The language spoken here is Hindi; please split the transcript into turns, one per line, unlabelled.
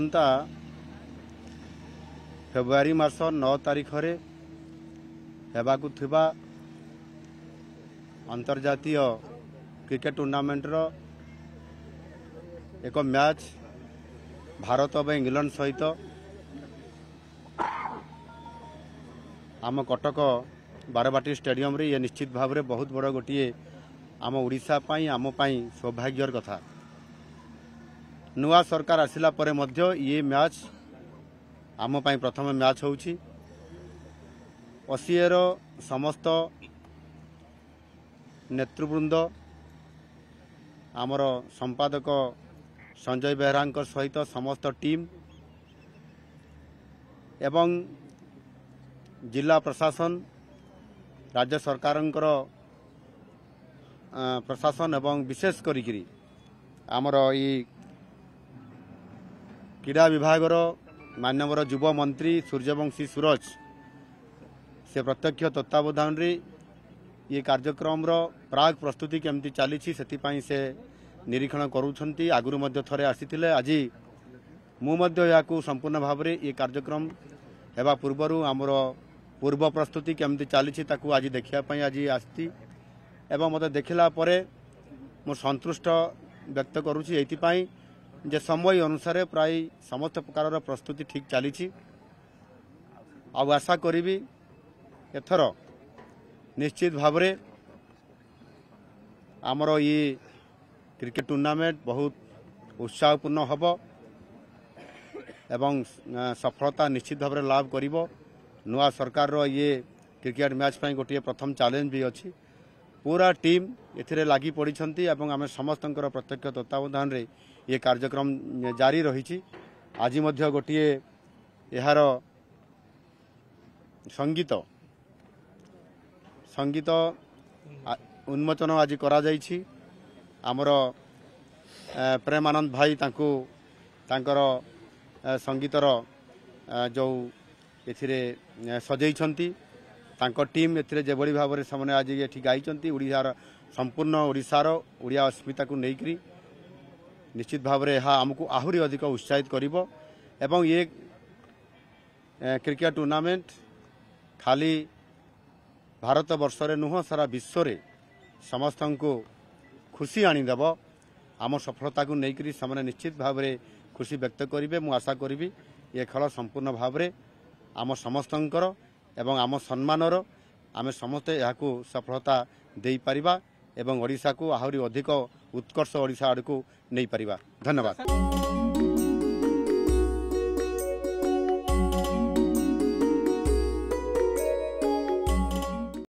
आसंता फेब्रुआरी मास 9 तारिख रे हेबाकु थिबा अंतर्जातीय क्रिकेट टूर्नामेंट रो एक मैच भारत और इंग्लैंड सहित आम कटक बारवाटी स्टेडियम रे ये निश्चित भाव में बहुत बड़ गोटे आम ओडिशा पाई आम पाई सौभाग्यर कथा। नुआ सरकार आसिला परे मध्य ये मैच आम पाई प्रथम मैच होउछि। असीएर समस्त नेतृवृंद आमर संपादक संजय बेहरा सहित समस्त टीम एवं जिला प्रशासन राज्य सरकार प्रशासन एवं विशेष करी आमर ये क्रीड़ा विभाग माननीय युव मंत्री सूर्यवंशी सूरज से प्रत्यक्ष तत्वावधान रे ये कार्यक्रम प्राग प्रस्तुति केमती चली से निरीक्षण करुछंती। आगुरु मध्य थरे आसीथिले आज मु मध्य याकू संपूर्ण भाव में ये कार्यक्रम हेबा पूर्वरु आमर पूर्व प्रस्तुति केमती चली ताकू आज देखिया पई आज आस्ती एवं मते देखिला परे मु संतुष्ट व्यक्त करुछि एथिपाई जे समय अनुसार प्राय समस्त प्रकार प्रस्तुति ठीक चली। आशा करी एथर निश्चित भाव में आमर ये क्रिकेट टूर्नामेंट बहुत उत्साहपूर्ण हब एवं सफलता निश्चित भाव में लाभ करिवो। नुआ सरकार रो ये क्रिकेट मैच पाई गोटे प्रथम चैलेंज भी अच्छी। पूरा टीम एथिरे लागी पड़िछंती एवं आमे समस्तंकर प्रत्यक्ष तत्वावधान रे ये कार्यक्रम जारी रही। आज मध्य गोटे यार संगीत उन्मोचन आज करा जाइछि। आमर प्रेमानंद भाई तांकर संगीतर जो एथिरे सजैछंती तांको टीम एथिरे जेभली भाव में से आज ये गाइछंती ओडिशार संपूर्ण ओडिशार ओडिया अस्मिता को लेकरी निश्चित भाव में यह आमको आहुरी अधिक उत्साहित करिवो एवं ये क्रिकेट टूर्नामेंट खाली भारत वर्ष रे नुह सारा विश्व रे समस्त को खुशी आनीदेव। आम सफलता को लेकरी से निश्चित भाव में खुशी व्यक्त करेंगे। मु आशा करी ये खेल संपूर्ण भाव में आम समस्तंकर एवं आम सम्मानर आम समस्ते यहाँ सफलता दे पारिबा एवं ओडिशा को आहुरी अधिक उत्कर्ष ओडिशा आड़ को नहीं पारिबा। धन्यवाद।